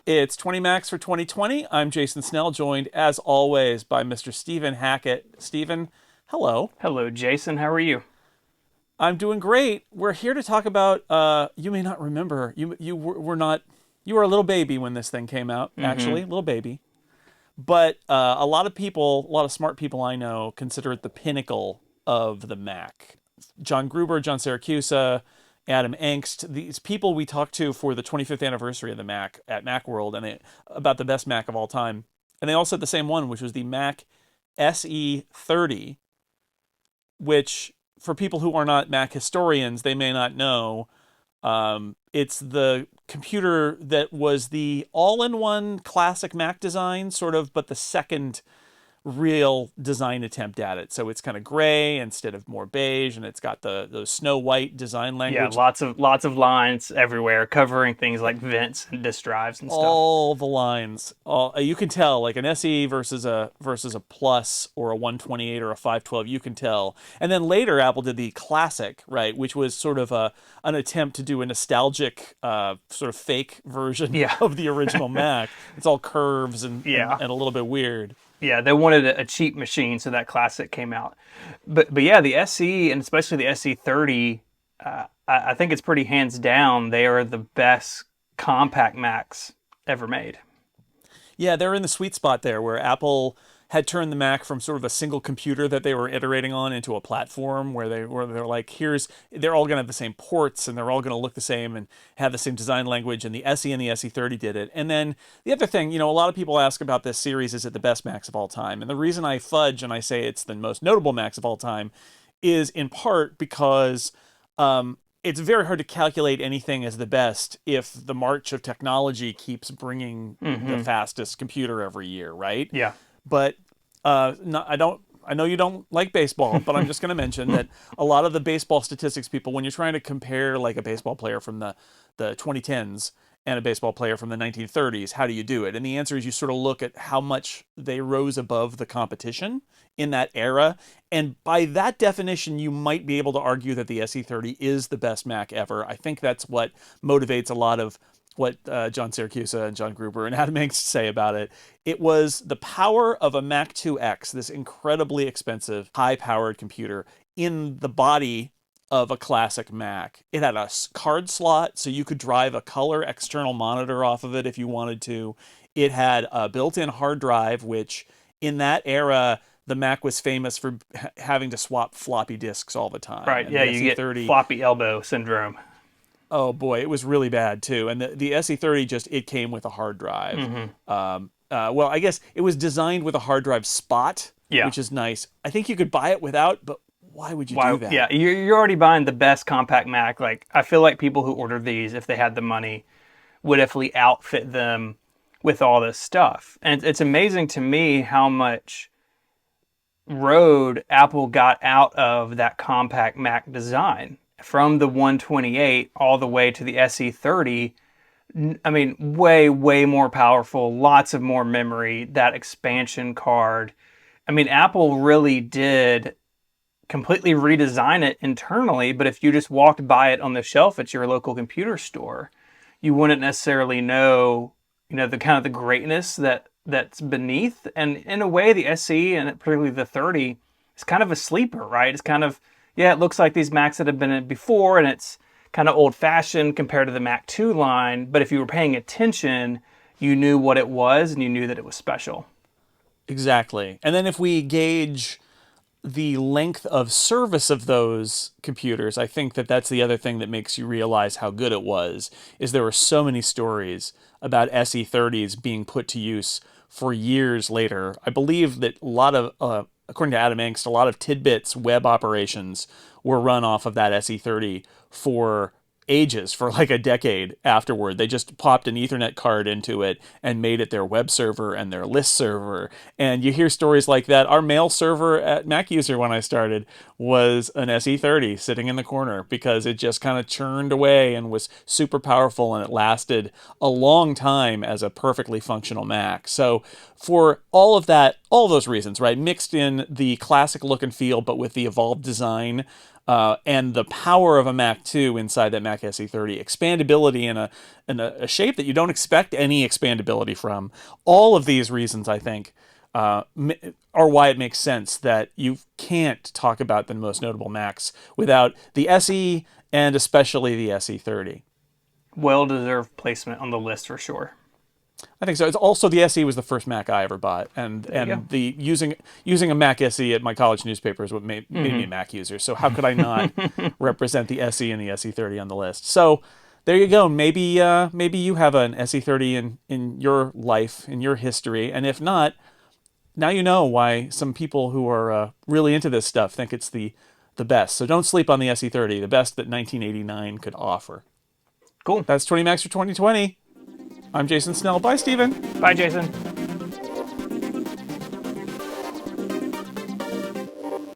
It's 20 Macs for 2020. I'm Jason Snell, joined as always by Mr. Stephen Hackett. Stephen, hello. Hello, Jason. How are you? I'm doing great. We're here to talk about. You may not remember. Were not. You were a little baby when this thing came out. Actually, Mm-hmm. little baby. But a lot of people, a lot of smart people I know, consider it the pinnacle of the Mac. John Gruber, John Siracusa, Adam Engst, these people we talked to for the 25th anniversary of the Mac at Macworld, about the best Mac of all time. And they all said the same one, which was the Mac SE30, which for people who are not Mac historians, they may not know. It's the computer that was the all-in-one classic Mac design, sort of, but the second real design attempt at it. So it's kind of gray instead of more beige, and it's got those Snow White design Yeah, language. lots of lines everywhere, covering things like vents and disk drives and stuff. All the lines, you can tell, like an SE versus a Plus or a 128 or a 512. You can tell. And then later, Apple did the Classic, right, which was sort of an attempt to do a nostalgic, sort of fake version Yeah, of the original Mac. It's all curves yeah, and a little bit weird. yeah. They wanted a cheap machine, so that classic came out. But yeah, the SE and especially the SE30, I think it's pretty hands down. They are the best compact Macs ever made. Yeah, they're in the sweet spot there where Apple had turned the Mac from sort of a single computer that they were iterating on into a platform where they're like, they're all going to have the same ports and they're all going to look the same and have the same design language, and the SE and the SE30 did it. And then the other thing, a lot of people ask about this series, is it the best Macs of all time? And the reason I fudge and I say it's the most notable Macs of all time is in part because it's very hard to calculate anything as the best if the march of technology keeps bringing the Mm-hmm. fastest computer every year, right? Yeah. But no, I don't. I know you don't like baseball, but I'm just going to mention that a lot of the baseball statistics people, when you're trying to compare like a baseball player from the 2010s and a baseball player from the 1930s, how do you do it? And the answer is you sort of look at how much they rose above the competition in that era. And by that definition, you might be able to argue that the SE30 is the best Mac ever. I think that's what motivates a lot of what John Siracusa and John Gruber and Adam Engst say about it. It was the power of a Mac 2X, this incredibly expensive, high-powered computer, in the body of a classic Mac. It had a card slot, so you could drive a color external monitor off of it if you wanted to. It had a built-in hard drive, which in that era, the Mac was famous for having to swap floppy disks all the time. Right. And Yeah, the you get SE30, floppy elbow syndrome. oh boy, it was really bad too. And the SE30 it came with a hard drive. Mm-hmm. Well, I guess it was designed with a hard drive spot, Yeah. which is nice. I think you could buy it without, but why would you Why? do that? Yeah, you're already buying the best compact Mac. Like, I feel like people who order these, if they had the money, would definitely outfit them with all this stuff. And it's amazing to me how much road Apple got out of that compact Mac design from the 128 all the way to the SE30. I mean, way more powerful, lots of more memory, that expansion card. I mean, Apple really did completely redesign it internally, but if you just walked by it on the shelf at your local computer store, you wouldn't necessarily know, the kind of the greatness that's beneath. And in a way, the SE and particularly the 30 is kind of a sleeper, right? It's kind of, yeah, it looks like these Macs that have been in before, and it's kind of old fashioned compared to the Mac 2 line. But if you were paying attention, you knew what it was and you knew that it was special. Exactly. And then if we gauge the length of service of those computers, I think that that's the other thing that makes you realize how good it was, is there were so many stories about SE30s being put to use for years later. I believe that a lot of, according to Adam Engst, a lot of Tidbit's web operations were run off of that SE30 for ages, for like a decade afterward. They just popped an Ethernet card into it and made it their web server and their list server. And you hear stories like that. Our mail server at Mac User when I started was an SE30 sitting in the corner because it just kind of churned away and was super powerful, and it lasted a long time as a perfectly functional Mac. So for all of that, all those reasons, right, mixed in the classic look and feel but with the evolved design, and the power of a Mac 2 inside that Mac SE30, expandability in a shape that you don't expect any expandability from. All of these reasons, I think, are why it makes sense that you can't talk about the most notable Macs without the SE and especially the SE30. Well-deserved placement on the list for sure. I think so. It's also the SE was the first Mac I ever bought, and the using a Mac SE at my college newspaper is what made me a Mac user. So how could I not represent the SE and the SE30 on the list? So there you go. Maybe you have an SE30 in your life, in your history, and if not, now you know why some people who are really into this stuff think it's the best. So don't sleep on the SE30, the best that 1989 could offer. Cool. That's 20 Macs for 2020. I'm Jason Snell. Bye, Steven. Bye, Jason.